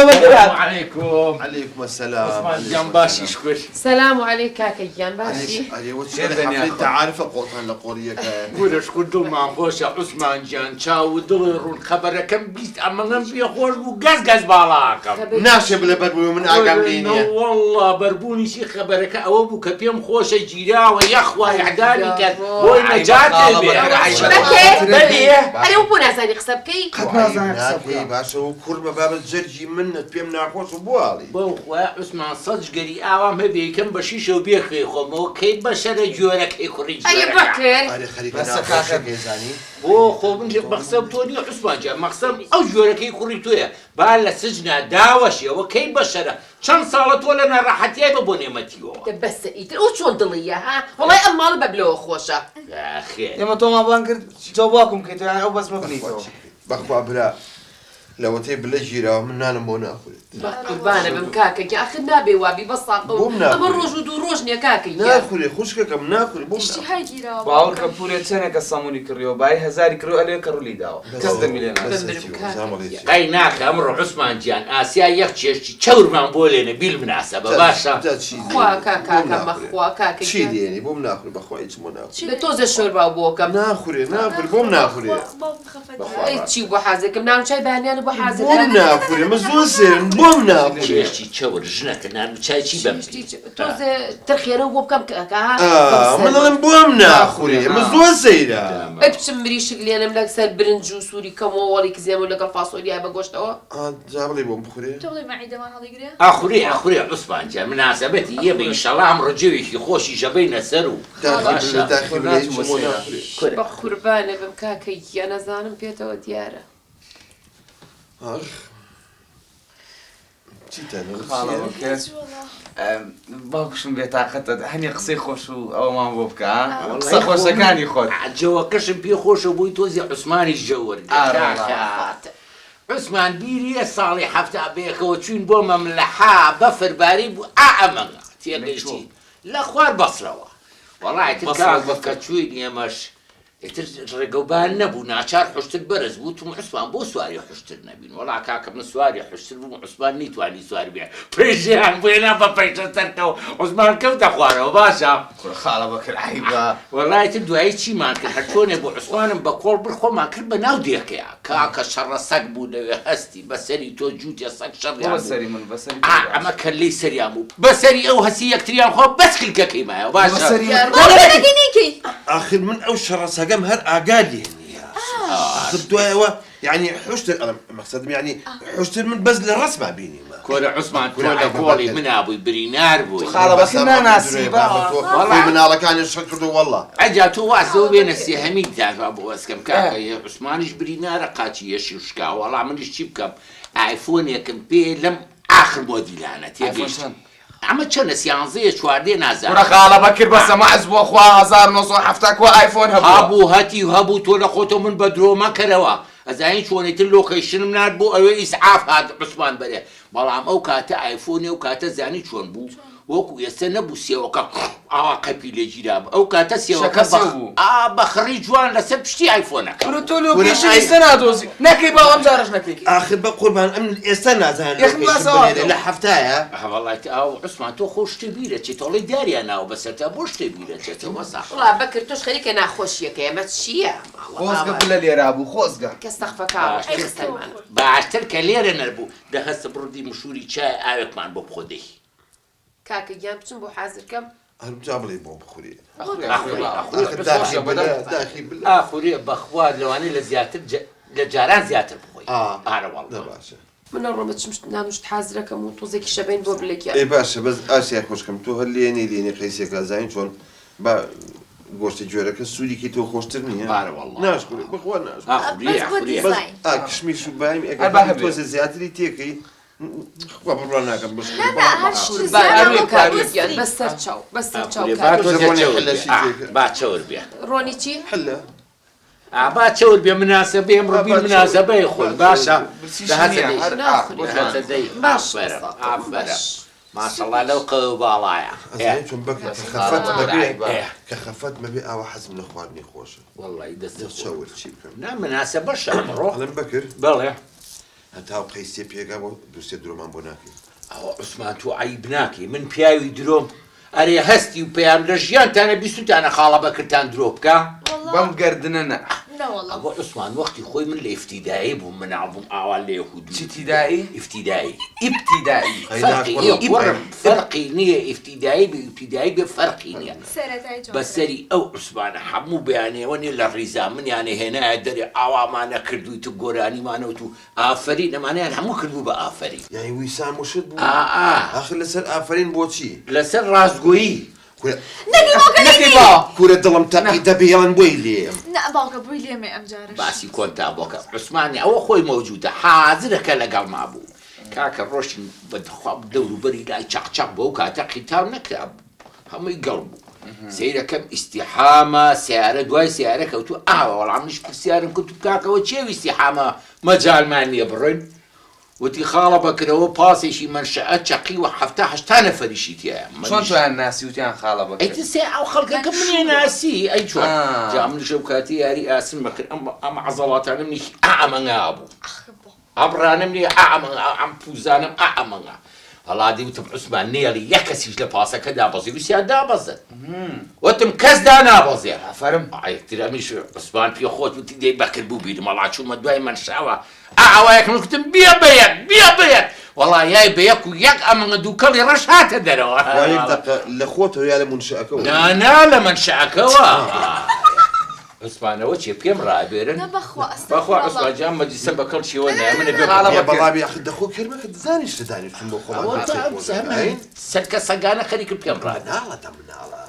السلام عليكم. عليكم السلام. عثمان جان باشی شکر. سلام عليك كاكا جان باشی. علي وتشيل حفلة انت عارفة قوتان لقورية كان. گورش کردو من باشا عثمان جان چاو دلرون خبرکم بیست امنم بی خوش بو گز بالاکم. ناشب لبربو من اقام لينيا. والله بربوني شي خبرك او بو كبيم خوش جيرا ويخوى يعداني كان هو نجاتي بدي انا وبو نازاني قسبكي. ناكي باشا وكرمة باب الزرجي منت بيم ناخوش وبوالي. بو خوا عثمان صدق قري اوام هبي كم بشيشه وبيخي خو كي بشر جورك يخرج. اي بكر. هذه خليك انا كاكا يزاني. بو خو من مقصب توني عثمان جان مقصب او جورك يخرج تويا بال سجن داوشي وكي بشر شن صالت ولا انا راحتي ببوني متيو. بس ايتر وشون ضليه ها والله امال ببلو خوشه. يا اخي يا ما تو ما بانكر جوابكم كيتو يعني او بس مبنيتو. بخوا بلا لو تي بلا جيرا من انا مو ناخذ. قربانه بمكاكا يا اخي نابي وابي بصاقو. اما الروج ودروجني يا كاكي. ناخذ خوشك كم ناخذ بوم. اشتي هاي جيرا. باور كبوري سنه كساموني كريو باي هزار كريو عليه كرولي داو. كسد مليون. اي ناك امر عثمان جان اسيا يختش تشور من بولين بالمناسبه باشا. خوا كاكا كم خوا كاكا. شي ديني بوم ناخذ بخوا يجمو ناخذ. بتوز الشوربه وبوكم. ناخذ بوم ناخذ. بابا خفت. اي شي بو حازك نعم شاي باني انا بو حازك. بوم ناخذ مزون سير بوم ناخذ. شي تشور جنك نعم شاي شي بم. توز ترخيره وبكم كاكا. من بوم ناخذ مزون سيرا. ابتسم مريش اللي انا ملاك سال برنج وسوري كمو وليك زي ولا الفاصوليا بقوشت او. جابلي بوم بخوري. تغلي معي دمان هذا يقري. اخوري عثمان جان مناسبتي يبي ان شاء الله امر جوي خوشي جبينا سرو. داخل ليش مو ناخذ. بخربانه بمكاكي انا زانم بيته ودياره. اخ جيت انا خلاص اوكي. باكشم بيتاقت هني قصي خوش او ما بوبكا قصي خوش كان يخد جوا كشم بي خوش ابوي توزي عثمان الجور. عثمان بيري صالح حفتا بيك وتشين بوما من لحا بفر باري بو اعمل تيغيشتي لا خوار بصروا والله تلقى بكتشوين يا مش رقوبان نبو ناچار حشتر برز بو تو عثمان بو سواري حشتر نبين والله كاك من سواري حشتر بو عثمان نيتواني سواري بيع بريجان بينا بفيشتر تركو عثمان كيف تخواره باشا خاله بكر عيبه والله تبدو اي شيء ما كان حتشون ابو عثمان بقول بالخو ما كل بناو ديك يا كاك شر سق بو هستي بسري تو جوت يا سق شر يا بسري من بسري اما كان لي سري امو بسري او هسي كتريان خو بس كل كيما باشا بسري دقيقة. اخر من اوشر سقم هر اقالي خدوا يعني حشتر انا مقصد يعني حشتر من بزل الرسمه بيني ما كل عثمان كل بولي من ابو برينار بو خاله بس ما ناسيبه والله من على كان يشكروا والله اجاتو واسو بين السهمي تاع ابو اسكم كاكا يا عثمان برينار قاتي يشوشكا والله من الشيبكم ايفون يكم بي لم اخر موديل انا تيجي اما كان سيانزي شواردي نازل ورا خاله بكر بس ما عزبو اخوا 1907 وايفون هابو هاتي وهابو تولا خوتو من بدرو ما كروا ازاين شونيت اللوكيشن من بو او اسعاف هذا عثمان بري بلام او كاتا ايفون او كاتا زاني شلون بو وكو يستنى بو سيوكا قبي لجيراب او كاتا سيوكا بخري جوان لسبشتي ايفونك قلتو لوكيشن استنى دوزي نكي با امزارش نكي اخر بقربان امن استنى زان يا اخي ما سوى لا حفتاها والله او عثمان تو خوش تبيله تولي داري انا وبس تا بوش تبيله تو صح والله بكر توش خليك انا خوشيك يا متشيا خوزقه بلا ليرابو خوزقه كاستغفك اي سلمان بعتلك ليره نربو ده هسه بردي مشوري شاي اوك مان بو خدي كاكا جام بچم بو حاضر كم انا جابلي بوم بخوري اخوي داخل بالله اخوري بخواد لو انا لزياتر لجاران زياتر بخوي انا والله باشا من الرمت مش نانوش تحازر كم وتوزيك شبين بو بلك اي باشا بس اسيا خوشكم تو هليني قيسك زين شلون با گوشت جوره که سوری که تو خوشتر نیه. باره والله. ناش خوری بخور ناش. آخوری. بس کشمیش و بایم اگر تو زیادی تیکی خبر ناکم بس. لا هرش زیاد بس سرچاو بس سرچاو بعد شور بیا. رونی چی؟ حلا. بعد شور بیا مناسبه امر بی مناسبه خود باشا. ده هذا باش. ما شاء الله لو قوي بالايا. زين شو بك كخفت مبي أو حزم من إخواني خوش. والله يدس. تصور شيء كم. نعم مناسبة شامرو. على بكر. بلى. هەتا قەیسێ پێگا بۆ دووسێ درۆمان بۆ ناکەین. ئەوە عوسمان تۆ عیب ناکەی من پیاوی درۆم ئەرێ هەستی و پێیان لە ژیانتانە بیستتانە خاڵە بەکردتان درۆ بکە بەم گردنە نە لا والله ئەوە عوسمان وەختی خۆی من لە ئفتیدایی بووم من ئابووم ئاوا لێ هودو چی تیدایی؟ ئفتیدایی ئیبتیدایی فەرقی نییە ئفتیدایی بە ئفتیدایی بێ فەرقی نییە سەرەتای جوان بەسەری ئەو عوسمانە هەموو بەیانێوە نیە لە ڕیزا منیانە هێنایە دەرێ ئاوامانە کردووی تو گۆرانیمانەوت و ئافرین ئەمانیان هەموو کردبوو بە ئافرین یعنی ویسان وشت بوو آخر لەسەر ئافرین بۆچی لەسەر ڕاستگۆیی کورە دڵم تەقی دەبێ هێڵن بۆی لێم نا باوکە بووی لێمێ ئەم جارش باسی کۆنتا بۆکە عوسمانی ئەوە خۆی مەوجودە حازرەکە لەگەڵ مابوو کاکە ڕۆشن بەدخواب دەوروبەری لای چاقچاق بۆ کاتە قیتاو نەکرا هەمووی گەڵ بوو سەیرەکەم ئیستیحامە سیارە دوای سیارە کەوتو ئاوە وەڵامنیش پرسیارم کەوت کاکەوە چێوی ئیستیحامە مەجالمان نییە بڕۆین وتی خاڵە بەکرەوە پاسێکی منشەئە چەقی و هەفتا نەفەریشی تایە چۆن تویان ناسی وتیان خاڵە بەکرد ئەیتە سێ ئەو خەڵکەکە منێ ناسی ئەی چۆن جا من شەو کاتی یاری ئاسن بەکرد ئەمە عەزەڵاتانم نیش ئەمەنگا بوو ئەبرانم نیە ئەم پوزانم ئەمەنگا هەڵا دیوتم عوسمان نێڵی یەک کەسیش لە پاسەکە دابەزی ویسیان دابەزن وتم کەس دا نابەزێ ئافەرم ئەیترەمیش عوسمان پێ خۆت وتی دەی بەکرد بوو بیرم هەڵا چوومە دوای منشاوە ئاوایەکم وتم بیا بەیەک وەڵا یای بە یەک و یەک ئەمەنگە دووکەڵی ڕەش هاتە دەرەوە لە خۆتەوە یا لە منشەکەەوە نانا لە منشەکەەوە عوسمانەوە چێ پێم ڕابێرن نا بەخوا بەخوا عوسمانجان مەجلیسە بەکەڵ چیوە نایە منە بێ بەڵامی دەخۆ کلمەکە دزانیش دەدانیشتم بۆ خۆمان سەرکە سەگانە خەریکرد پێم ڕاد ناڵەتە مناڵە